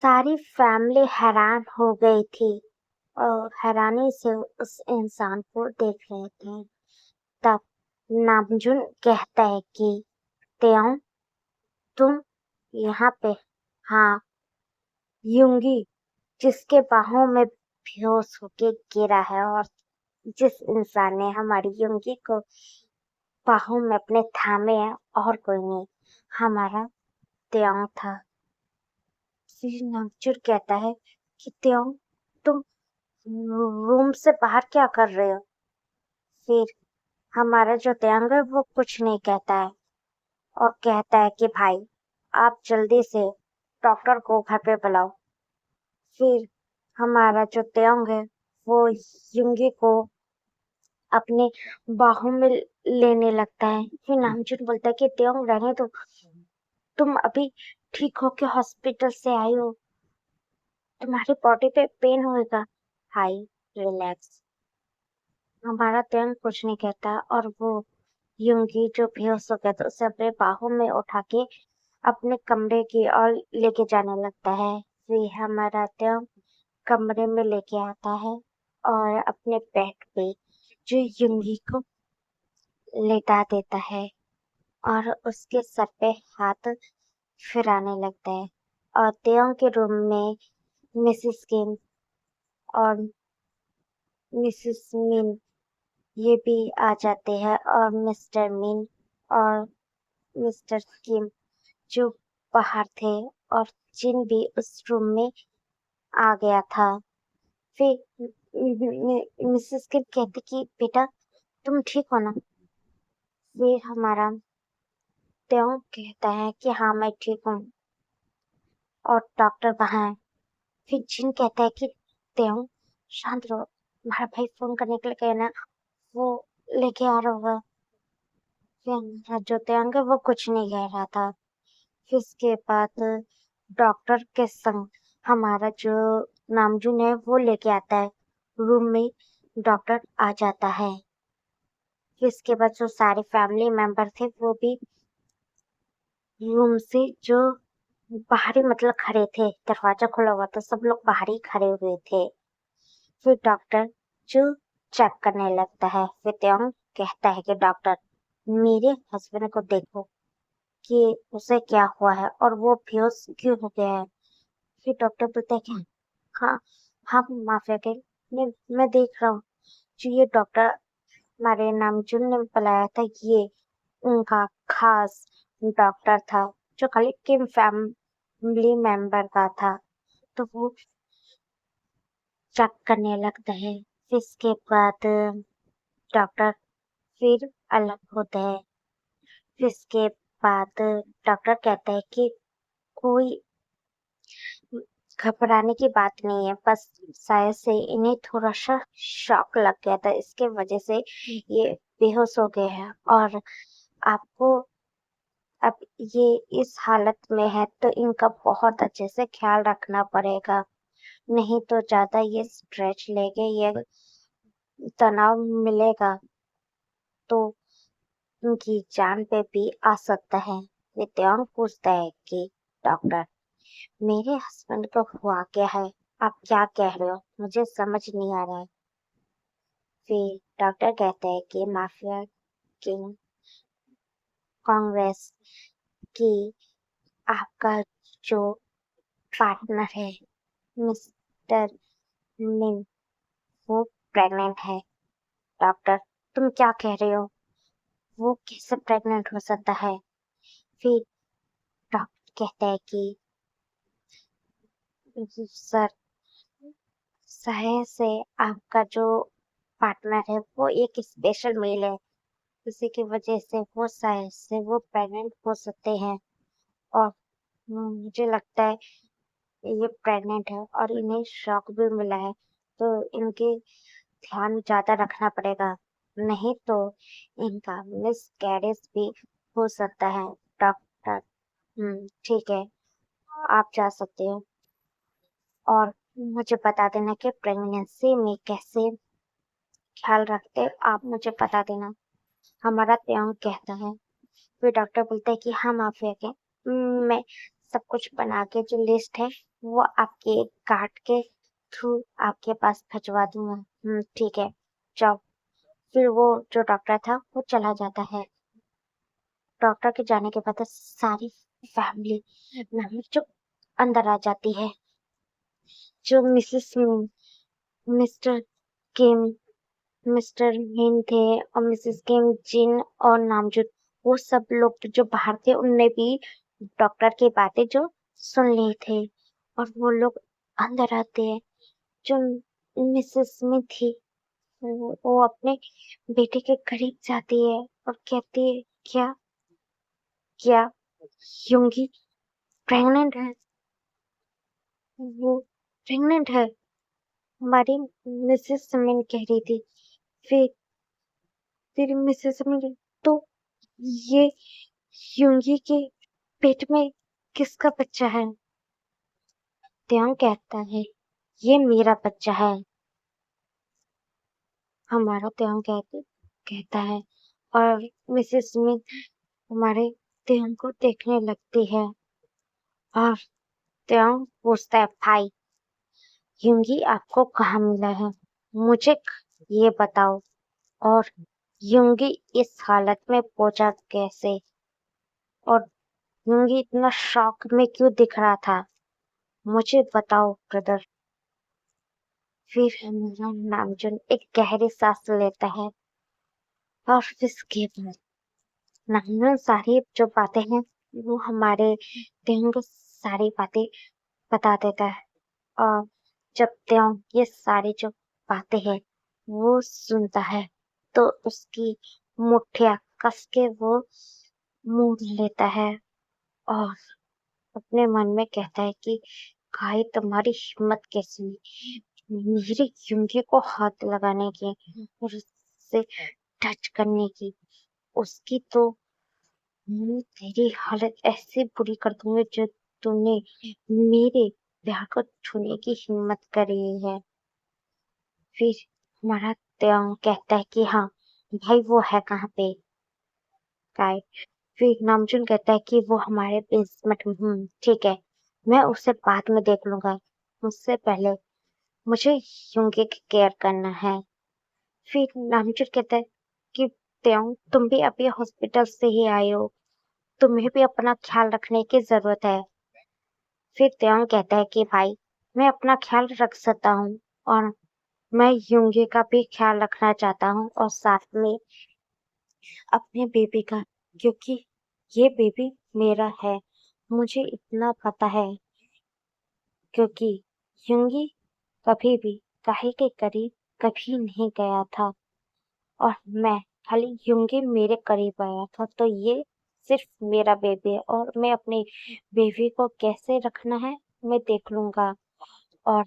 सारी फैमिली हैरान हो गई थी और हैरानी से उस इंसान को देख रहे थे। तब नामजुन कहता है कि त्यों तुम यहाँ पे। हाँ, यूंगी जिसके बाहों में बेहोश होके गिरा है और जिस इंसान ने हमारी यूंगी को बाहों में अपने थामे है और कोई नहीं, हमारा त्यों था। फिर नामजुन कहता है कि त्यों तुम रूम से बाहर क्या कर रहे हो? फिर हमारा जो त्यांग है वो कुछ नहीं कहता है और कहता है कि भाई आप जल्दी से डॉक्टर को घर पे बुलाओ। फिर हमारा जो त्यांग है वो युंगी को अपने बाहों में लेने लगता है। फिर नामजुन बोलता है कि त्यांग रहने दो, तुम अभी ठीक होके हॉस्पिटल से आई हो, तुम्हारी बॉडी पे पेन होएगा। हाय, रिलैक्स। हमारा त्यांग कुछ नहीं कहता और वो यूंगी जो बेहोश हो गया था उसे अपने बाहों में उठा के अपने कमरे की ओर लेके जाने लगता है। फिर हमारा त्यांग कमरे में लेके आता है और अपने बेड पे जो यूंगी को लेटा देता है और उसके सर पे हाथ फिराने लगता है। और त्यांग के रूम में मिसेस किम और मिसेस मिन ये भी आ जाते हैं और मिस्टर मिन और मिस्टर किम जो बाहर थे और जिन भी उस रूम में आ गया था। फिर मिसेस किम कहती कि बेटा तुम ठीक हो ना? फिर हमारा त्यों कहता है कि हाँ मैं ठीक हूँ और डॉक्टर कहाँ है? फिर जिन कहता है कि त्यों शांत रहो, तुम्हारा भाई फोन करने के लिए गया ना, वो लेके आ रहा होगा। फिर हमारा जो त्यों है वो कुछ नहीं कह रहा था। फिर उसके बाद डॉक्टर के संग हमारा जो नामजुन है वो लेके आता है। रूम में डॉक्टर आ जाता है। फिर इसके बाद जो सारे फैमिली मेंबर थे वो भी रूम से जो बाहरी मतलब खड़े थे, दरवाजा खुला हुआ था, सब लोग बाहर ही खड़े हुए थे। फिर डॉक्टर जो चेक करने लगता है। फिर त्यों कहता है कि डॉक्टर मेरे हस्बैंड को देखो कि उसे क्या हुआ है और वो बेहोश क्यों हो गया है। फिर डॉक्टर बोलता है कि हाँ हाँ माफिया के मैं देख रहा हूँ। जो ये डॉक्टर हमारे नामजुन ने बुलाया था ये उनका खास डॉक्टर था जो खाली किम फैमिली मेंबर का था। तो वो चेक करने लगता है। फिर इसके बाद डॉक्टर फिर अलग होता है। फिर इसके बाद डॉक्टर कहता है कि कोई घबराने की बात नहीं है, बस शायद से इन्हें थोड़ा सा शॉक लग गया था, इसके वजह से ये बेहोश हो गए हैं और आपको अब ये इस हालत में है तो इनका बहुत अच्छे से ख्याल रखना पड़ेगा, नहीं तो ज्यादा ये स्ट्रेच लेके ये तनाव मिलेगा तो उनकी जान पे भी आ सकता है। विद्यांग पूछता है कि डॉक्टर मेरे हस्बैंड को हुआ क्या है? आप क्या कह रहे हो? मुझे समझ नहीं आ रहा है। फिर डॉक्टर कहता है कि माफिया किंग कांग्रेस की आपका जो पार्टनर है मिस्टर मिन वो प्रेग्नेंट है। डॉक्टर तुम क्या कह रहे हो? वो कैसे प्रेग्नेंट हो सकता है? फिर डॉक्टर कहता है कि सर शायद से आपका जो पार्टनर है वो एक स्पेशल मेल है, इसी की वजह से वो शायद से वो प्रेग्नेंट हो सकते हैं और मुझे लगता है ये प्रेग्नेंट है और इन्हें शॉक भी मिला है तो इनके ध्यान ज्यादा रखना पड़ेगा, नहीं तो इनका मिसकैरेज भी हो सकता है। डॉक्टर ठीक है, आप जा सकते हो और मुझे बता देना कि प्रेगनेंसी में कैसे ख्याल रखते आप मुझे बता देना, हमारा त्यों कहता है। फिर डॉक्टर बोलता है कि हाँ माफिया के मैं सब कुछ बना के जो लिस्ट है वो आपके कार्ड के थ्रू आपके पास भिजवा दूंगा। ठीक है, जाओ। फिर वो जो डॉक्टर था वो चला जाता है। डॉक्टर के जाने के बाद सारी फैमिली मेंबर जो अंदर आ जाती है। जो मिस्टर किम मिस्टर मिन थे और मिसेस किम, जिन और नामजुन, वो सब लोग जो बाहर थे उनने भी डॉक्टर की बातें जो सुन ली थे और वो लोग अंदर आते हैं। जो मिसेस मिन थी वो अपने बेटे के करीब जाती है और कहती है, क्या क्या यूंगी प्रेग्नेंट है? वो प्रेग्नेंट है, हमारी मिसेस मिन कह रही थी। फिर फिर मिसेस मिन, तो ये यूंगी के पेट में किसका बच्चा है? त्यों कहता है, ये मेरा बच्चा है। हमारा त्यों कहता है और मिसेस स्मिथ हमारे त्यों को देखने लगती है और त्यों पूछता है, भाई यूंगी आपको कहाँ मिला है? मुझे ये बताओ। और यूंगी इस हालत में पहुंचा कैसे? और यूंगी इतना शॉक में क्यों दिख रहा था? मुझे बताओ ब्रदर। फिर हमारा नामजुन एक गहरी सांस लेता है और इसके बाद नामजुन सारी जो बातें हैं वो हमारे त्यों को सारी बातें बता देता है। और जब त्यों ये सारी जो बातें हैं वो सुनता है तो उसकी मुठ्ठियां कस के वो मूड लेता है और अपने मन में कहता है कि भाई तुम्हारी हिम्मत कैसी हुई मेरी यूंगी को हाथ लगाने की और उससे टच करने की? उसकी तो मैं तेरी हालत ऐसी बुरी कर दूंगी जो तूने मेरे प्यार को छूने की हिम्मत करी है। फिर हमारा त्यों कहता है कि हाँ भाई वो है कहाँ पे? काय फिर नामजुन कहता है कि वो हमारे बेसमेंट में। ठीक है, मैं उसे बाद में देख लूंगा, उससे पहले मुझे यूंगी की केयर करना है। फिर नामजुन कहता है कि त्यों तुम भी अभी हॉस्पिटल से ही आए हो, तुम्हें भी अपना ख्याल रखने की जरूरत है। फिर त्यों कहता है कि भाई मैं अपना ख्याल रख सकता हूँ और मैं यूंगी का भी ख्याल रखना चाहता हूँ और साथ में अपने बेबी का, क्योंकि ये बेबी मेरा है। मुझे इतना पता है क्योंकि यूंगी कभी भी काहे के करीब कभी नहीं गया था और मैं खाली यूंगी मेरे करीब आया था, तो ये सिर्फ मेरा बेबी है और मैं अपने बेबी को कैसे रखना है मैं देख लूंगा। और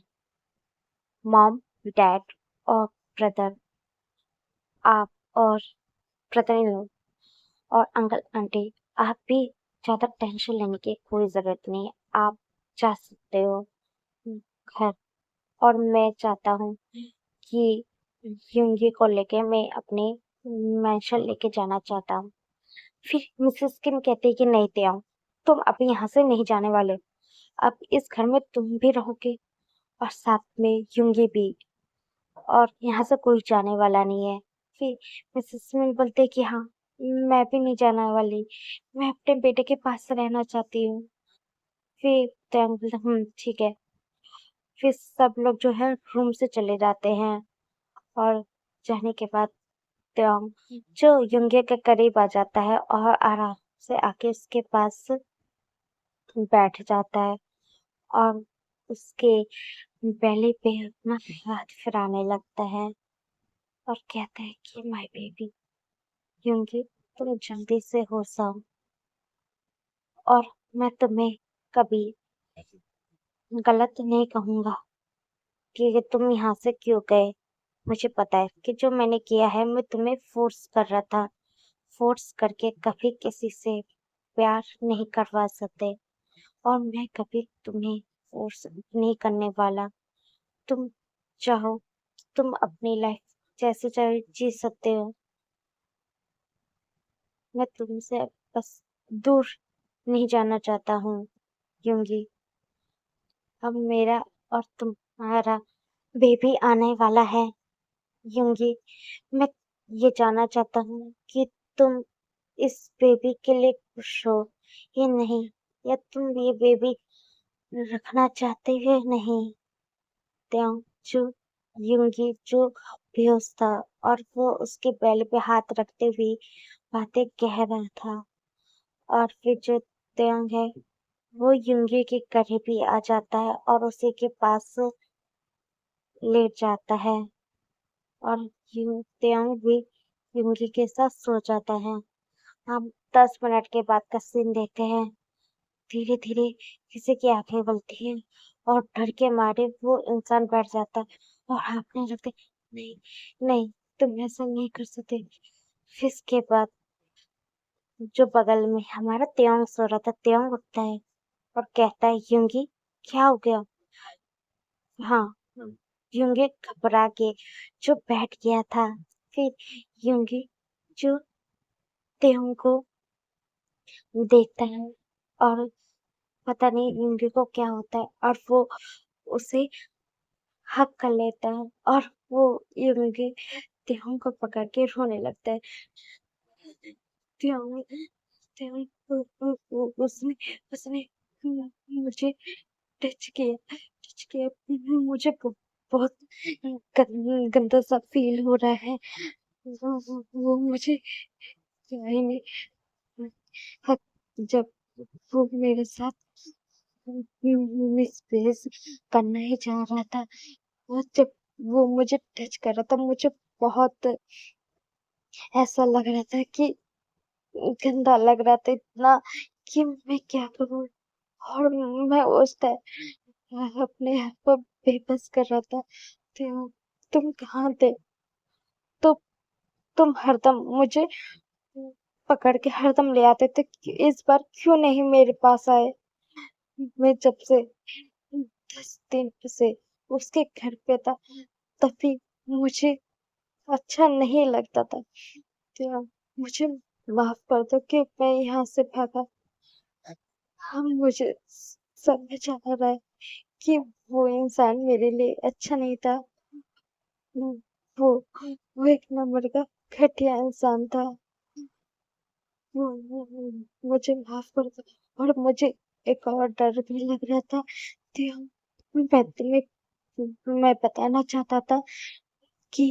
मॉम, डैड और ब्रदर, आप और ब्रदर इन लॉ और अंकल आंटी, आप भी ज्यादा टेंशन लेने की कोई जरूरत नहीं है। आप जा सकते हो घर। और मैं चाहता हूँ कि यूंगी को लेके मैं अपने मैंशन लेके जाना चाहता हूँ। फिर मिसेस किम कहती है कि नहीं त्याग, तुम अभी यहाँ से नहीं जाने वाले। अब इस घर में तुम भी रहोगे और साथ में यूंगी भी, और यहाँ से कोई जाने वाला नहीं है। फिर मिसेस मिन बोलते हैं कि हाँ मैं भी नहीं जाने वाली, मैं अपने बेटे के पास रहना चाहती हूँ। फिर त्याग बोलता ठीक है। फिर सब लोग जो है रूम से चले जाते हैं और जाने के बाद त्याग जो युंगे के करीब आ जाता है और आराम से आके उसके पास बैठ जाता है और उसके बेली पे अपना हाथ फिराने लगता है और कहता है कि माय बेबी यूंगी, तुम जल्दी से हो जाओ और मैं तुम्हें कभी गलत नहीं कहूंगा कि तुम यहाँ से क्यों गए। मुझे पता है कि जो मैंने किया है मैं तुम्हें फोर्स कर रहा था, फोर्स करके कभी किसी से प्यार नहीं करवा सकते और मैं कभी तुम्हें फोर्स नहीं करने वाला। तुम चाहो तुम अपनी लाइफ जैसे चाहे जी सकते हो। मैं तुमसे बस दूर नहीं जाना चाहता हूँ यूंगी। अब मेरा और तुम्हारा बेबी आने वाला है। यूंगी, मैं ये जानना चाहता हूँ कि तुम इस बेबी के लिए खुश हो या नहीं, या तुम ये बेबी रखना चाहते हो नहीं। त्यों जो यूंगी जो बेहोश था और वो उसके बैल पे हाथ रखते हुए बातें कह रहा था, और फिर जो त्यों है वो यूंगी के करीब ही आ जाता है और उसी के पास लेट जाता है, और त्यों भी यूंगी के साथ सो जाता है। हम 10 मिनट के बाद का सीन देखते हैं। धीरे धीरे किसी की आंखें खुलती हैं और डर के मारे वो इंसान बैठ जाता है और हाँफने लगते, नहीं नहीं, तुम ऐसा नहीं कर सकते। फिर इसके बाद जो बगल में हमारा त्यों सो रहा था, त्यों उठता है और कहता है, यूंगी क्या हो गया? हाँ, यूंगी घबरा के जो बैठ गया था। फिर यूंगी जो त्यों को देखता है और पता नहीं यूंगी को क्या होता है, और वो उसे हक कर लेता है और वो यूंगी त्यों को पकड़ के रोने लगता है। त्यों त्यों उसने उसने मुझे टच किया, मुझे बहुत गंदा सा फील हो रहा है। वो मुझे क्या ही नहीं, हक जब वो मेरे साथ मिसबिहेव करना ही चाह रहा था, और जब वो मुझे टच कर रहा था, मुझे बहुत ऐसा लग रहा था कि गंदा लग रहा था इतना कि मैं क्या करूं, और मैं उस टाइम अपने आप को बेबस कर रहा था। तुम कहाँ थे? तो तुम हरदम मुझे पकड़ के हरदम ले आते थे, इस बार क्यों नहीं मेरे पास आए? मैं जब से 10 दिन से उसके घर पे था, तभी मुझे अच्छा नहीं लगता था। तो मुझे माफ कर दो कि मैं यहाँ से भागा। हम मुझे समझ आ रहा है कि वो इंसान मेरे लिए अच्छा नहीं था। वो वो एक नंबर का घटिया इंसान था। मुझे माफ कर दो। और मुझे एक और डर भी लग रहा था। तो मैं तुम्हें मैं बताना चाहता था कि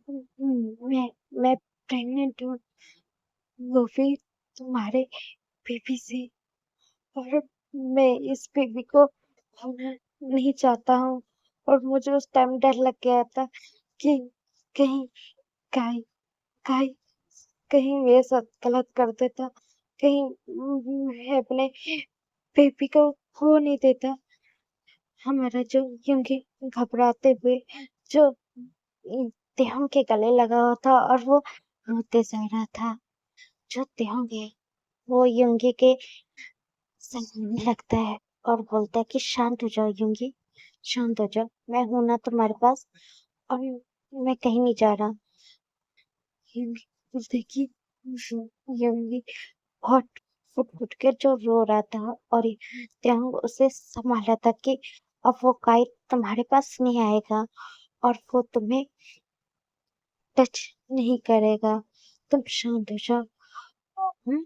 मैं प्रेग्नेंट हूँ, वो भी तुम्हारे बेबी से, और मैं इस बेबी को खोना नहीं चाहता हूँ। और मुझे उस टाइम डर लग गया था कि कहीं गाय गाय कहीं मेरे साथ गलत कर देता, कहीं मैं अपने बेबी को खो नहीं देता। हमारा जो यूंगी घबराते हुए जो त्यों के गले लगा हुआ था और वो रोते जा रहा था। जो त्यों है वो यूंगी के सलूने लगता है और बोलता है कि शांत हो जाओ यूंगी, शांत हो जाओ, मैं हूं ना तुम्हारे पास, और मैं कहीं नहीं जा रहा। यूंगी बोलते कि यूंगी बहुत फुट फुट के जो रो रहा था, और त्यों उसे संभाला था कि अब वो काई तुम्हारे पास नहीं आएगा और वो तुम्हें टच नहीं करेगा, तुम शांत हो जाओ। हम्म?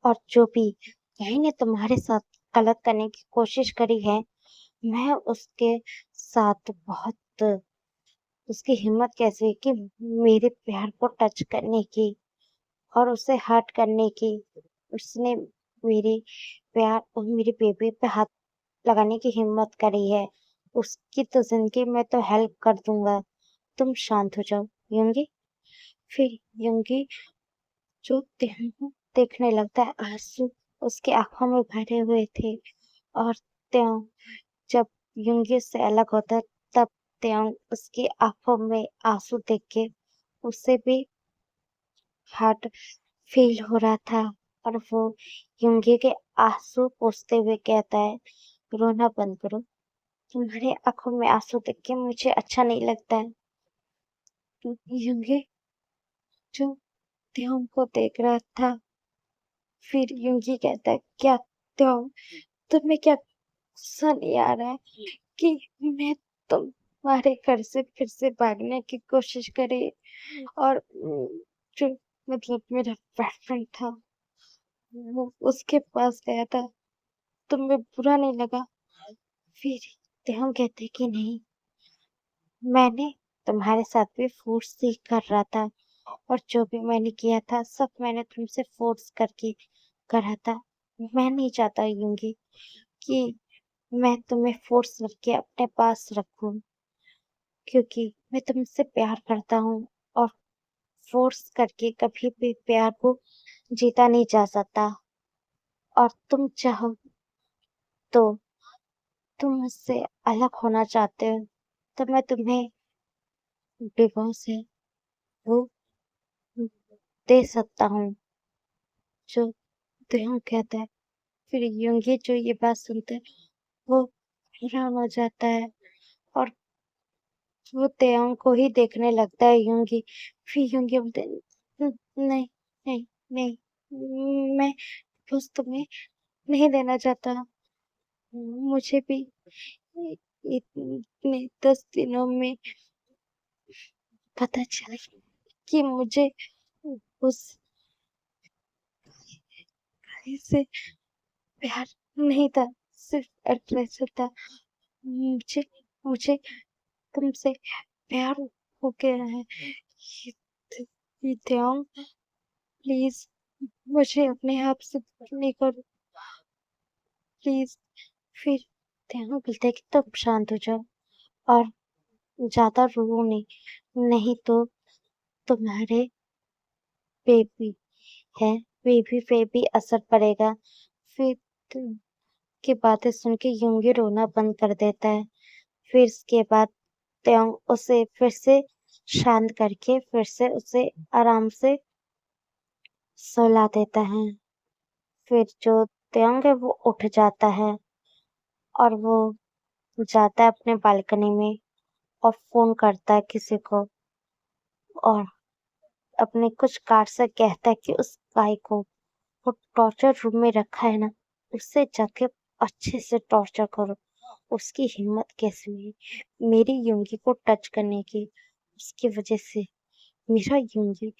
और जो भी कहीं ने तुम्हारे साथ गलत करने की कोशिश करी है, मैं उसके साथ बहुत, उसकी हिम्मत कैसे हुई कि मेरे प्यार को टच करने की और उसे हर्ट करने की। उसने मेरे प्यार और मेरे बेबी पे हाथ लगाने की हिम्मत करी है। उसकी तो जिंदगी में तो हेल्प कर दूंगा। तुम शांत हो जाओ यूंगी। फिर यूंगी जो देखने लगता है, आंसू उसकी आंखों में भरे हुए थे, और त्यों जब यूंगी से अलग होता है, तब त्यों उसकी आंखों में आंसू देख के उसे भी हार्ट फील हो रहा था, और वो यूंगी के आंसू पोंछते हुए कहता है, रोना बंद करो, तुम्हारी आंखों में आंसू देख के मुझे अच्छा नहीं लगता है। यूंगी जो त्यों को देख रहा था, फिर यूंगी कहता है, क्या त्यों, तुम्हें क्या गुस्सा नहीं आ रहा है कि मैं तुम्हारे घर से फिर से भागने की कोशिश करी और जो मतलब मेरा बॉयफ्रेंड था वो उसके पास गया था, तुम्हें बुरा नहीं लगा? फिर हम कहते कि नहीं, मैंने तुम्हारे साथ भी फोर्स ही कर रहा था और जो भी मैंने किया था सब मैंने तुमसे फोर्स करके करा था। मैं नहीं चाहता यूंगी कि मैं तुम्हें फोर्स करके अपने पास रखूं, क्योंकि मैं तुमसे प्यार करता हूँ और फोर्स करके कभी भी प्यार को जीता नहीं जा सकता। और तुम चाहो तो तुम मुझसे अलग होना चाहते हो तो मैं तुम्हें डिवोर्स है वो दे सकता हूँ, जो तुम कहता है। फिर यूंगी जो ये बात सुनते हैं वो हैरान हो जाता है और वो त्यों को ही देखने लगता है यूंगी। फिर यूंगी बोलते नहीं नहीं नहीं, मैं बस तुम्हें नहीं देना चाहता। मुझे भी इतने 10 दिनों में पता चला कि मुझे उस भाई से प्यार नहीं था, सिर्फ अट्रैक्शन था। मुझे मुझे तुमसे प्यार हो गया है। त्यों प्लीज मुझे अपने आप से दूर नहीं करो प्लीज। फिर त्यों बोलते कि तुम शांत हो जाओ और ज्यादा रो नहीं, नहीं तो तुम्हारे बेबी है बेबी पे भी असर पड़ेगा। फिर की बातें सुन के यूंगी रोना बंद कर देता है। फिर इसके बाद त्योंग उसे फिर से शांत करके फिर से उसे आराम से सुला देता है। फिर जो त्योंग है वो उठ जाता है और वो जाता है अपने बालकनी में और फोन करता है किसी को और अपने कुछ कार्ड से कहता है कि उस गाय को वो टॉर्चर रूम में रखा है ना, उससे जाके अच्छे से टॉर्चर करो। उसकी हिम्मत कैसे हुई मेरी यूंगी को टच करने की? उसकी वजह से मेरा यूंगी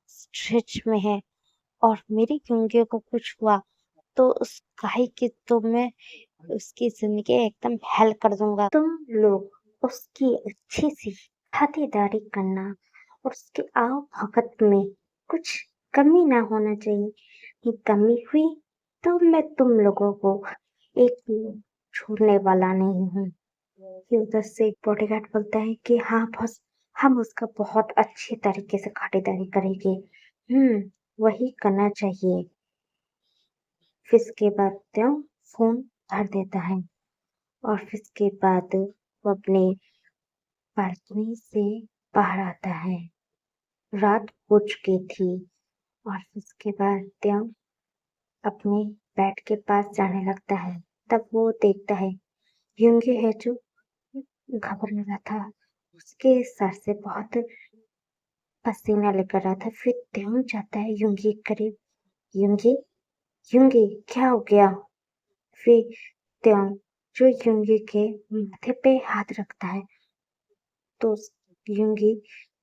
स्ट्रेच में है और मेरी यूंगी को कुछ हुआ तो उस गाय की तो मैं उसकी जिंदगी एकदम हेल कर दूंगा। तुम लोग उसकी अच्छी सी खातिरदारी करना और उसके आओ भगत में कुछ कमी ना होना चाहिए। कि कमी हुई तो मैं तुम लोगों को एक भी छोड़ने वाला नहीं हूँ। कि उधर से एक बॉडीगार्ड बोलता है कि हाँ बस हम उसका बहुत अच्छी तरीके से खातिरदारी करेंगे। वही करना चाहिए। फिर इसके बाद त्यों फोन धर देता है और फिर इसके बाद वो अपने बालकनी से बाहर आता है। रात हो चुकी थी और फिर उसके बाद त्यों अपने बेड के पास जाने लगता है। तब वो देखता है यूंगी है जो घबरा रहा था, उसके सर से बहुत पसीना लेकर रहा था। फिर त्यों जाता है यूंगी के करीब। यूंगी यूंगी क्या हो गया? फिर त्यों जो यूंगी के माथे पे हाथ रखता है तो यूंगी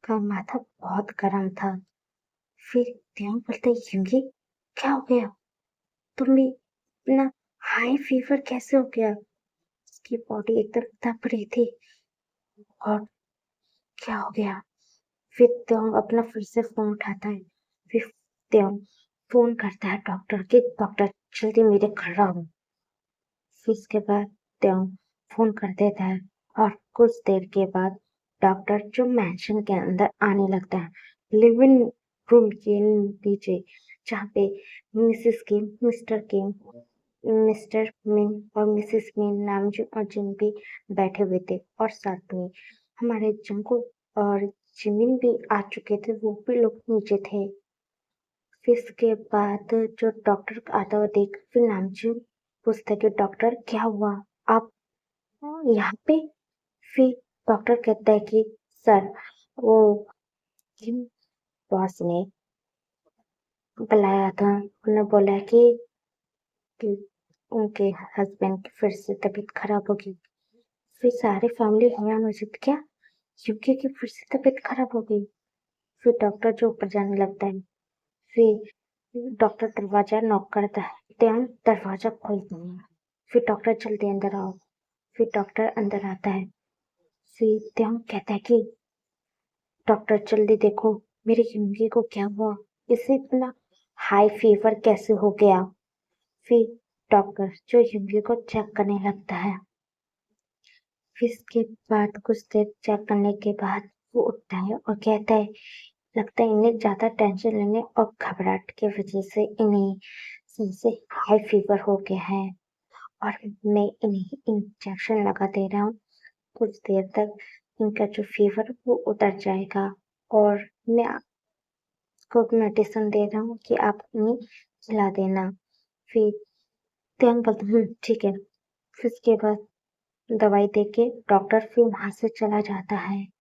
का माथा बहुत गर्म था। फिर त्यों बोलते यूंगी क्या हो गया? तुम्हें इतना हाई फीवर कैसे हो गया? उसकी बॉडी एकदम तप रही थी और क्या हो गया? फिर त्यों अपना फिर से फोन उठाता है। फिर त्यों फोन करता है डॉक्टर के, डॉक्टर जल्दी मेरे घर आओ। फिर इसके बाद त्यों फोन कर देता है और कुछ देर के बाद डॉक्टर जो मैंशन के अंदर आने लगता है, लिविंग रूम के नीचे, जहाँ पे मिसेस किम, मिस्टर किम, मिस्टर मिन और मिसेस मिन नामजू और जिन भी बैठे हुए थे और साथ में हमारे जंको और जिमिन भी आ चुके थे, वो भी लोग नीचे थे। फिर इसके बाद जो डॉक्टर आता हुआ देख फिर नामजू पूछता है कि डॉक्टर क्या हुआ, आप यहाँ पे? फिर डॉक्टर कहता है कि सर वो जिम बॉस ने बुलाया था, उन्होंने बोला कि उनके हस्बैंड की फिर से तबीयत खराब हो गई। फिर सारी फैमिली हैरान हो जाती, क्या यूके की फिर से तबीयत खराब हो गई। फिर डॉक्टर जो ऊपर जाने लगता है। फिर डॉक्टर दरवाजा नॉक करता है, त्यान दरवाजा खोलते हैं। फिर डॉक्टर जल्दी अंदर आओ। फिर डॉक्टर अंदर आता है। फिर त्यान कहता है कि डॉक्टर जल्दी देखो मेरी जिंदगी को क्या हुआ, इसे इतना हाई फीवर कैसे हो गया। फिर डॉक्टर जो युंगी को चेक करने लगता है। फिर इसके बाद कुछ देर चेक करने के बाद वो उठता है और कहता है, लगता है इन्हें ज्यादा टेंशन लेने और घबराहट की वजह से इन्हें सबसे हाई फीवर हो गया है, और मैं इन्हें इंजेक्शन लगा दे रहा हूँ। कुछ देर तक इनका जो फीवर वो उतर जाएगा, और मैं आपको मेडिसिन दे रहा हूँ कि आप इन्हें खिला देना। फिर त्यांग बोलता, ठीक है। फिर इसके बाद दवाई देके डॉक्टर फिर वहां से चला जाता है।